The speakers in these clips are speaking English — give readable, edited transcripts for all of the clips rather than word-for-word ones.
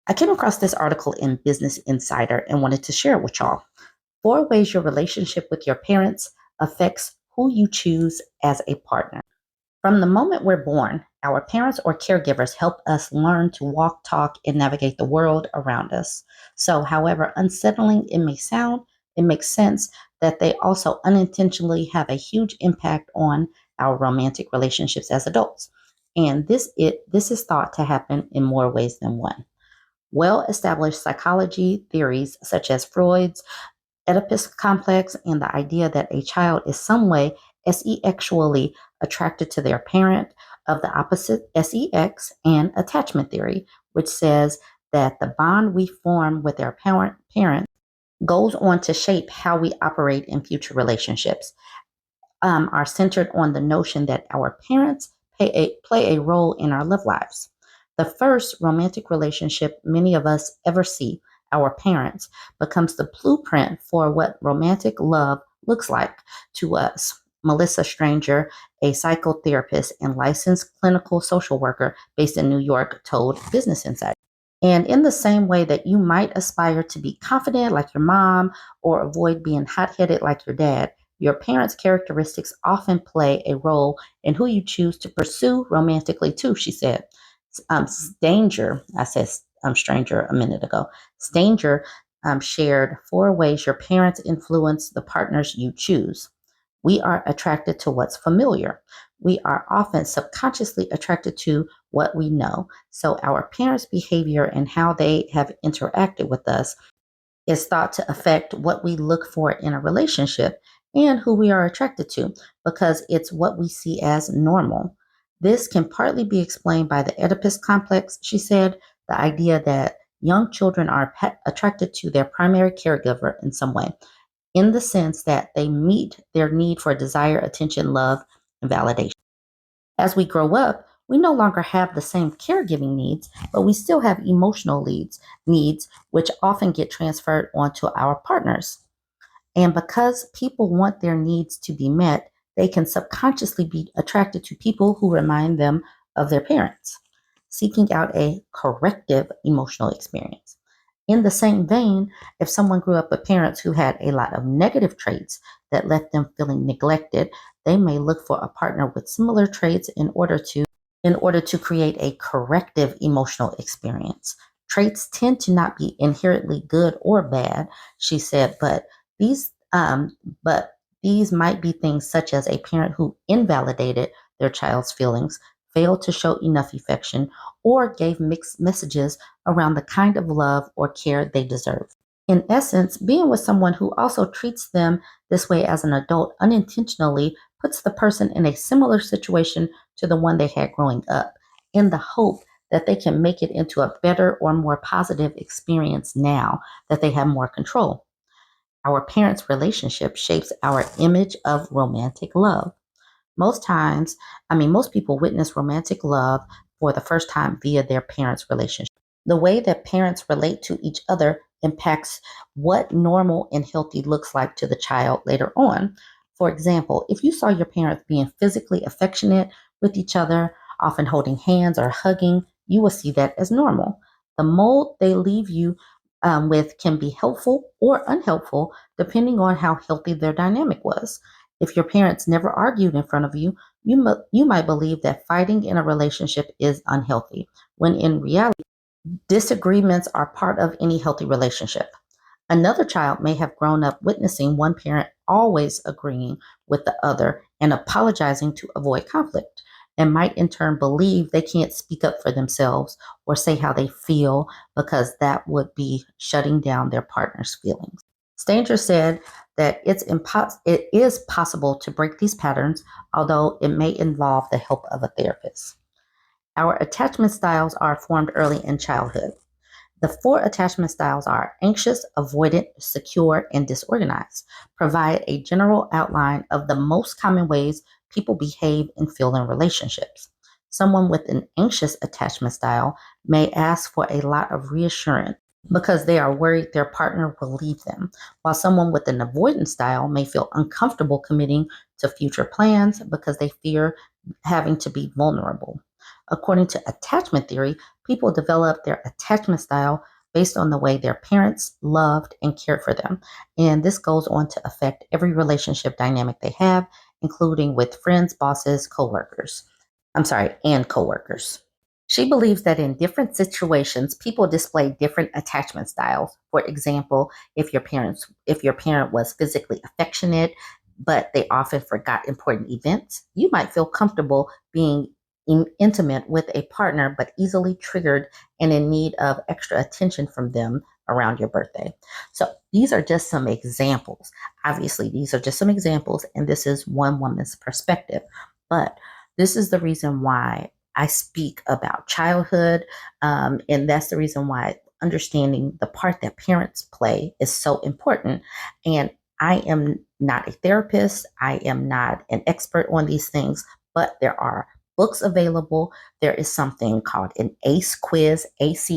I came across this article in Business Insider and wanted to share it with y'all. 4 ways your relationship with your parents affects who you choose as a partner. From the moment we're born, our parents or caregivers help us learn to walk, talk, and navigate the world around us. So, however unsettling it may sound, it makes sense that they also unintentionally have a huge impact on our romantic relationships as adults. And this is thought to happen in more ways than one. Well established psychology theories, such as Freud's Oedipus complex and the idea that a child is some way sexually attracted to their parent, of the opposite sex, and attachment theory, which says that the bond we form with our parent goes on to shape how we operate in future relationships, are centered on the notion that our parents play a role in our love lives. The first romantic relationship many of us ever see, our parents, becomes the blueprint for what romantic love looks like to us. Melissa Stranger, a psychotherapist and licensed clinical social worker based in New York, told Business Insider. And in the same way that you might aspire to be confident like your mom or avoid being hot headed like your dad, your parents' characteristics often play a role in who you choose to pursue romantically, too, she said. I said stranger a minute ago. Stanger shared 4 ways your parents influence the partners you choose. We are attracted to what's familiar. We are often subconsciously attracted to what we know. So our parents' behavior and how they have interacted with us is thought to affect what we look for in a relationship and who we are attracted to because it's what we see as normal. This can partly be explained by the Oedipus complex, she said, the idea that young children are attracted to their primary caregiver in some way, in the sense that they meet their need for desire, attention, love, and validation. As we grow up, we no longer have the same caregiving needs, but we still have emotional needs which often get transferred onto our partners. And because people want their needs to be met, they can subconsciously be attracted to people who remind them of their parents, seeking out a corrective emotional experience. In the same vein, if someone grew up with parents who had a lot of negative traits that left them feeling neglected, they may look for a partner with similar traits in order to create a corrective emotional experience. Traits tend to not be inherently good or bad, she said, these but these might be things such as a parent who invalidated their child's feelings, failed to show enough affection, or gave mixed messages around the kind of love or care they deserve. In essence, being with someone who also treats them this way as an adult unintentionally puts the person in a similar situation to the one they had growing up, in the hope that they can make it into a better or more positive experience now that they have more control. Our parents' relationship shapes our image of romantic love. Most people witness romantic love for the first time via their parents' relationship. The way that parents relate to each other impacts what normal and healthy looks like to the child later on. For example, if you saw your parents being physically affectionate with each other, often holding hands or hugging, you will see that as normal. The mold they leave you with can be helpful or unhelpful depending on how healthy their dynamic was. If your parents never argued in front of you, you might believe that fighting in a relationship is unhealthy, when in reality, disagreements are part of any healthy relationship. Another child may have grown up witnessing one parent always agreeing with the other and apologizing to avoid conflict, and might in turn believe they can't speak up for themselves or say how they feel because that would be shutting down their partner's feelings. Stanger said that it is possible to break these patterns, although it may involve the help of a therapist. Our attachment styles are formed early in childhood. The 4 attachment styles are anxious, avoidant, secure, and disorganized, provide a general outline of the most common ways people behave and feel in relationships. Someone with an anxious attachment style may ask for a lot of reassurance because they are worried their partner will leave them, while someone with an avoidant style may feel uncomfortable committing to future plans because they fear having to be vulnerable. According to attachment theory, people develop their attachment style based on the way their parents loved and cared for them. And this goes on to affect every relationship dynamic they have, including with friends, bosses, coworkers. I'm sorry, and coworkers. She believes that in different situations, people display different attachment styles. For example, if your parent was physically affectionate, but they often forgot important events, you might feel comfortable being intimate with a partner, but easily triggered and in need of extra attention from them around your birthday. So these are just some examples. Obviously, these are just some examples, and this is one woman's perspective. But this is the reason why I speak about childhood. And that's the reason why understanding the part that parents play is so important. And I am not a therapist, I am not an expert on these things, but there are books available. There is something called an ACE quiz, ACE,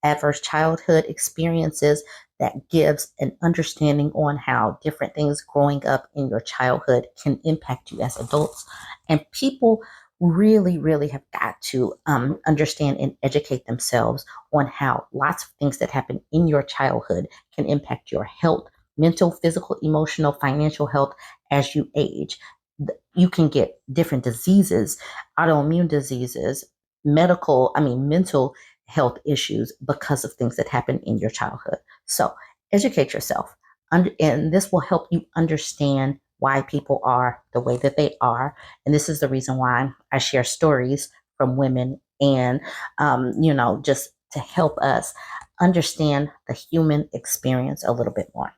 Adverse Childhood Experiences, that gives an understanding on how different things growing up in your childhood can impact you as adults. And people really have got to understand and educate themselves on how lots of things that happen in your childhood can impact your health, mental, physical, emotional, financial health as you age. You can get different diseases, autoimmune diseases, mental health issues because of things that happen in your childhood. So educate yourself. And this will help you understand why people are the way that they are. And this is the reason why I share stories from women and, just to help us understand the human experience a little bit more.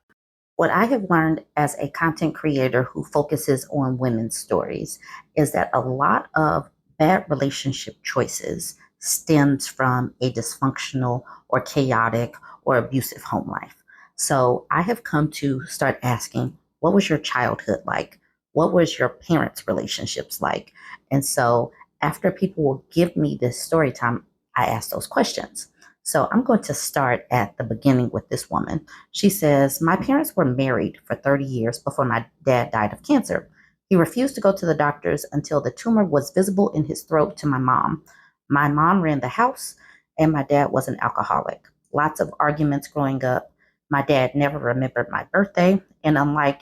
What I have learned as a content creator who focuses on women's stories is that a lot of bad relationship choices stems from a dysfunctional or chaotic or abusive home life. So I have come to start asking, what was your childhood like? What was your parents' relationships like? And so after people will give me this story time, I ask those questions. So I'm going to start at the beginning with this woman. She says, my parents were married for 30 years before my dad died of cancer. He refused to go to the doctors until the tumor was visible in his throat to my mom. My mom ran the house, and my dad was an alcoholic. Lots of arguments growing up. My dad never remembered my birthday, and unlike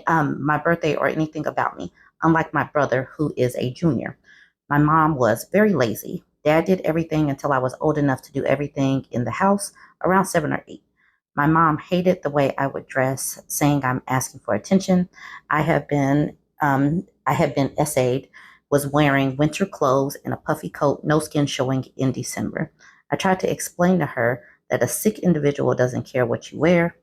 my birthday or anything about me, unlike my brother, who is a junior. My mom was very lazy. Dad did everything until I was old enough to do everything in the house, around 7 or 8. My mom hated the way I would dress, saying I'm asking for attention. I had been essayed, was wearing winter clothes and a puffy coat, no skin showing in December. I tried to explain to her that a sick individual doesn't care what you wear,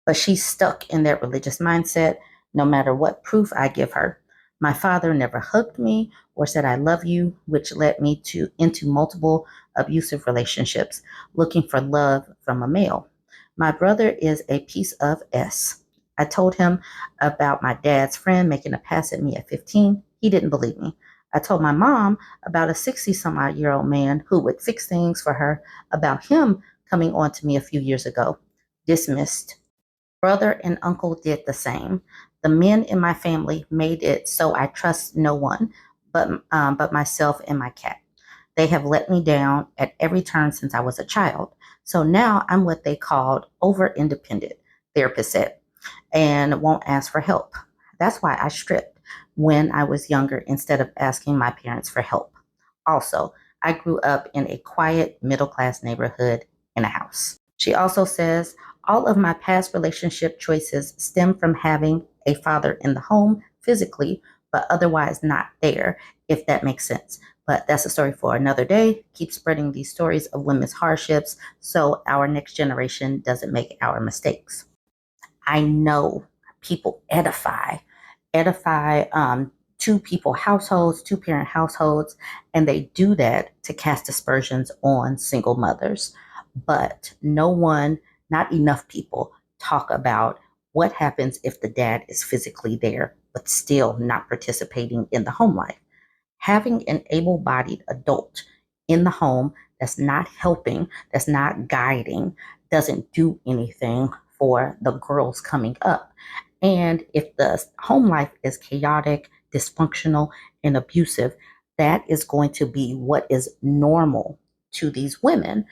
but she's stuck in that religious mindset no matter what proof I give her. My father never hugged me or said I love you, which led me into multiple abusive relationships, looking for love from a male. My brother is a piece of S. I told him about my dad's friend making a pass at me at 15. He didn't believe me. I told my mom about a 60 some odd year old man who would fix things for her, about him coming on to me a few years ago. Dismissed. Brother and uncle did the same. The men in my family made it so I trust no one but myself and my cat. They have let me down at every turn since I was a child. So now I'm what they called over independent, therapist said, and won't ask for help. That's why I stripped when I was younger instead of asking my parents for help. Also, I grew up in a quiet middle class neighborhood in a house. She also says, all of my past relationship choices stem from having a father in the home physically, but otherwise not there, if that makes sense. But that's a story for another day. Keep spreading these stories of women's hardships so our next generation doesn't make our mistakes. I know people edify two people households, two parent households, and they do that to cast aspersions on single mothers. But no one, not enough people, talk about what happens if the dad is physically there, but still not participating in the home life. Having an able bodied adult in the home that's not helping, that's not guiding, doesn't do anything for the girls coming up. And if the home life is chaotic, dysfunctional, and abusive, that is going to be what is normal to these women.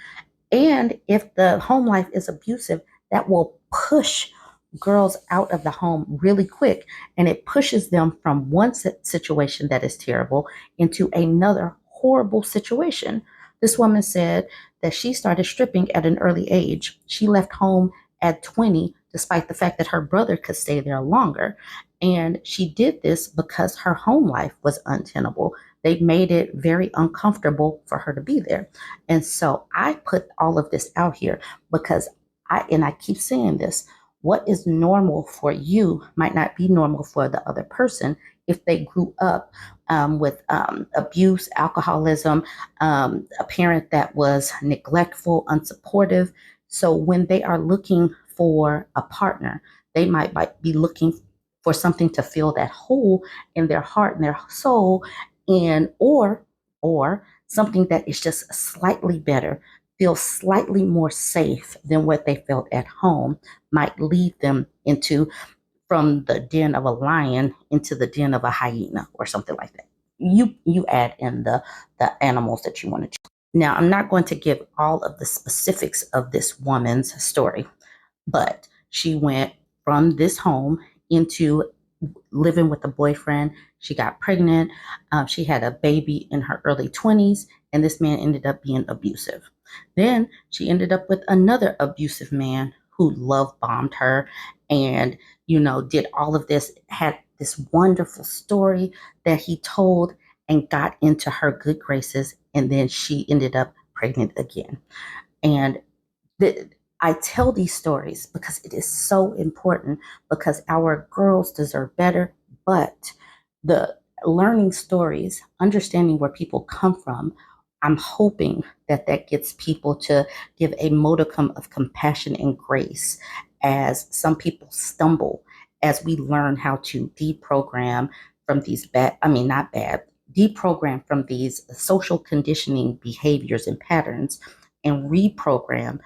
And if the home life is abusive, that will push girls out of the home really quick. And it pushes them from one situation that is terrible into another horrible situation. This woman said that she started stripping at an early age. She left home at 20, despite the fact that her brother could stay there longer. And she did this because her home life was untenable. They made it very uncomfortable for her to be there. And so I put all of this out here because I keep saying this, what is normal for you might not be normal for the other person if they grew up with abuse, alcoholism, a parent that was neglectful, unsupportive. So when they are looking for a partner, they might be looking for something to fill that hole in their heart and their soul, and or something that is just slightly better, feels slightly more safe than what they felt at home, might lead them into from the den of a lion into the den of a hyena or something like that. You add in the animals that you want to choose. Now, I'm not going to give all of the specifics of this woman's story, but she went from this home into living with a boyfriend. She got pregnant. She had a baby in her early 20s, and this man ended up being abusive. Then she ended up with another abusive man who love bombed her and, did all of this, had this wonderful story that he told and got into her good graces. And then she ended up pregnant again. And the, I tell these stories because it is so important, because our girls deserve better. But the learning stories, understanding where people come from, I'm hoping that that gets people to give a modicum of compassion and grace as some people stumble, as we learn how to deprogram from these not bad, deprogram from these social conditioning behaviors and patterns and reprogram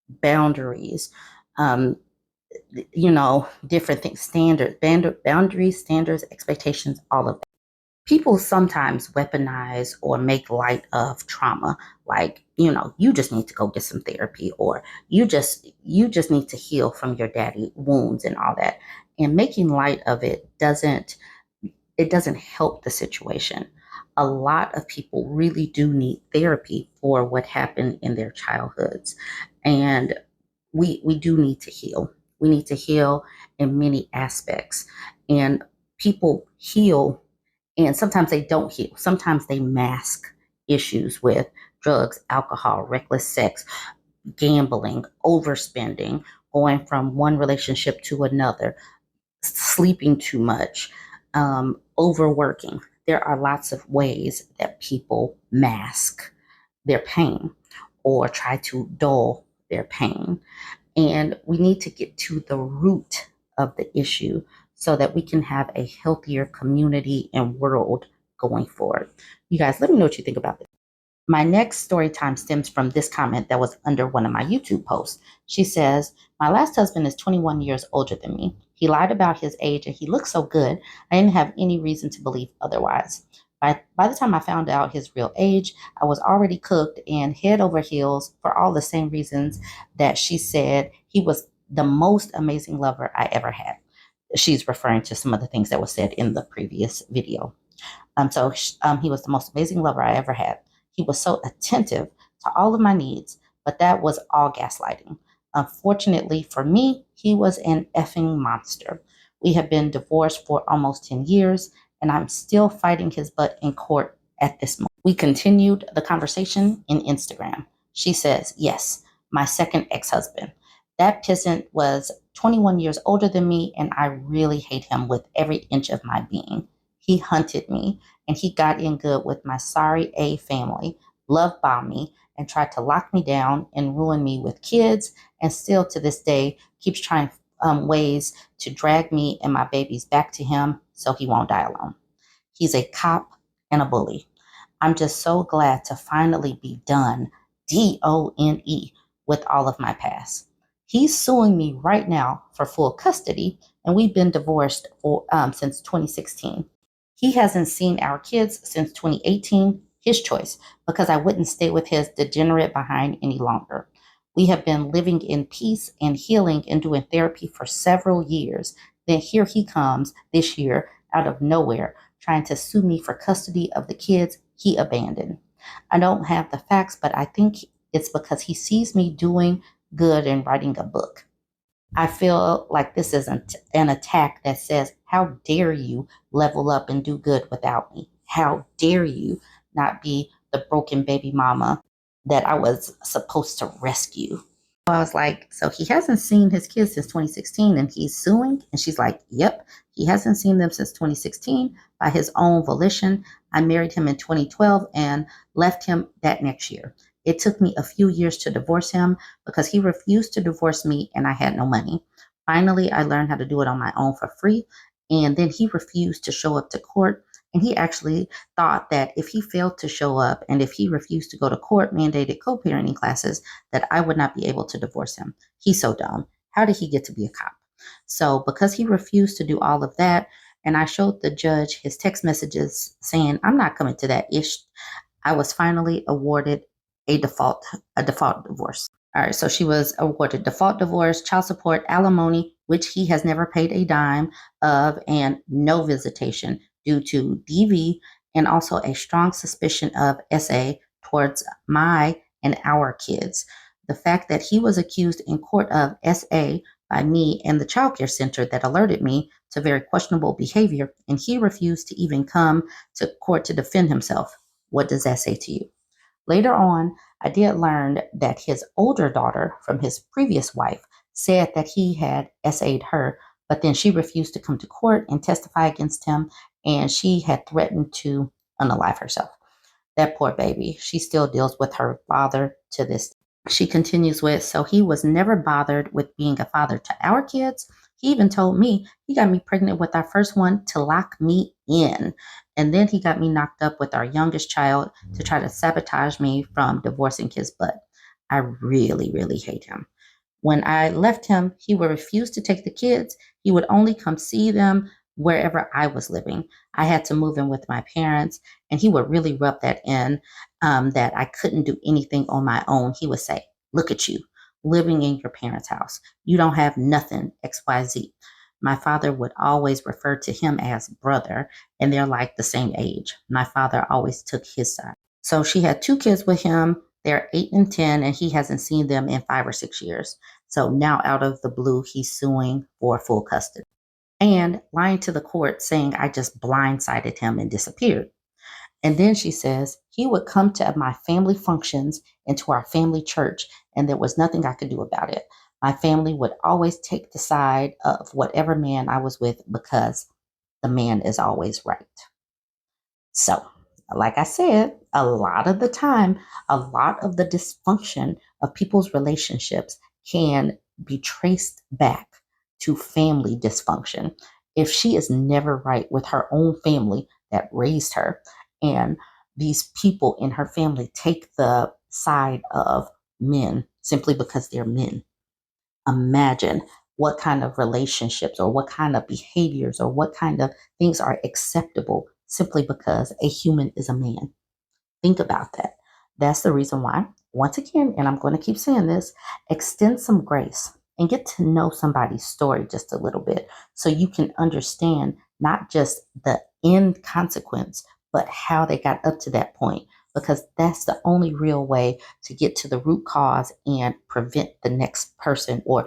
boundaries, um, different things, boundaries, standards, expectations, all of that. People sometimes weaponize or make light of trauma, like, you just need to go get some therapy, or you just need to heal from your daddy wounds and all that. And making light of it doesn't help the situation. A lot of people really do need therapy for what happened in their childhoods. And we do need to heal. We need to heal in many aspects. And people heal, and sometimes they don't heal. Sometimes they mask issues with drugs, alcohol, reckless sex, gambling, overspending, going from one relationship to another, sleeping too much, overworking. There are lots of ways that people mask their pain or try to dull their pain. And we need to get to the root of the issue so that we can have a healthier community and world going forward. You guys, let me know what you think about this. My next story time stems from this comment that was under one of my YouTube posts. She says, "My last husband is 21 years older than me. He lied about his age and he looked so good, I didn't have any reason to believe otherwise. By the time I found out his real age, I was already cooked and head over heels for all the same reasons that she said he was the most amazing lover I ever had." She's referring to some of the things that was said in the previous video. He was the most amazing lover I ever had. He was so attentive to all of my needs, but that was all gaslighting. Unfortunately for me, he was an effing monster. We have been divorced for almost 10 years, and I'm still fighting his butt in court at this moment. We continued the conversation in Instagram. She says, "Yes, my second ex-husband. That pissant was 21 years older than me, and I really hate him with every inch of my being. He hunted me, and he got in good with my sorry A family, love bombed me, and tried to lock me down and ruin me with kids, and still to this day keeps trying ways to drag me and my babies back to him so he won't die alone. He's a cop and a bully. I'm just so glad to finally be done, DONE, with all of my past. He's suing me right now for full custody, and we've been divorced since 2016. He hasn't seen our kids since 2018, his choice, because I wouldn't stay with his degenerate behind any longer. We have been living in peace and healing and doing therapy for several years. Then here he comes this year out of nowhere trying to sue me for custody of the kids he abandoned. I don't have the facts, but I think it's because he sees me doing good and writing a book. I feel like this is an attack that says, how dare you level up and do good without me? How dare you not be the broken baby mama that I was supposed to rescue? I was like, so he hasn't seen his kids since 2016 and he's suing? And she's like, yep, he hasn't seen them since 2016 by his own volition. I married him in 2012 and left him that next year. It took me a few years to divorce him because he refused to divorce me and I had no money. Finally, I learned how to do it on my own for free. And then he refused to show up to court. And he actually thought that if he failed to show up and if he refused to go to court mandated co-parenting classes, that I would not be able to divorce him. He's so dumb. How did he get to be a cop? So because he refused to do all of that, and I showed the judge his text messages saying, I'm not coming to that ish, I was finally awarded a default divorce. All right, so she was awarded default divorce, child support, alimony, which he has never paid a dime of, and no visitation due to DV, and also a strong suspicion of SA towards my and our kids. The fact that he was accused in court of SA by me and the child care center that alerted me to very questionable behavior, and he refused to even come to court to defend himself. What does that say to you? Later on, I did learn that his older daughter from his previous wife said that he had SA'd her, but then she refused to come to court and testify against him, and she had threatened to unalive herself. That poor baby, she still deals with her father to this day. She continues with, so he was never bothered with being a father to our kids. He even told me he got me pregnant with our first one to lock me in. And then he got me knocked up with our youngest child to try to sabotage me from divorcing his butt. I really, really hate him. When I left him, he would refuse to take the kids. He would only come see them wherever I was living. I had to move in with my parents, and he would really rub that in, that I couldn't do anything on my own. He would say, look at you, living in your parents' house. You don't have nothing, XYZ. My father would always refer to him as brother, and they're like the same age. My father always took his side. So she had two kids with him. They're 8 and 10, and he hasn't seen them in 5 or 6 years. So now out of the blue, he's suing for full custody and lying to the court saying I just blindsided him and disappeared. And then she says he would come to my family functions and to our family church, and there was nothing I could do about it. My family would always take the side of whatever man I was with because the man is always right. So, like I said, a lot of the time, a lot of the dysfunction of people's relationships can be traced back to family dysfunction. If she is never right with her own family that raised her, and these people in her family take the side of men simply because they're men, imagine what kind of relationships or what kind of behaviors or what kind of things are acceptable simply because a human is a man. Think about that. That's the reason why, once again, and I'm going to keep saying this, extend some grace and get to know somebody's story just a little bit so you can understand not just the end consequence, but how they got up to that point, because that's the only real way to get to the root cause and prevent the next person or,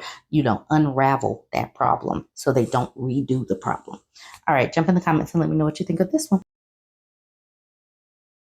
unravel that problem so they don't redo the problem. All right, jump in the comments and let me know what you think of this one.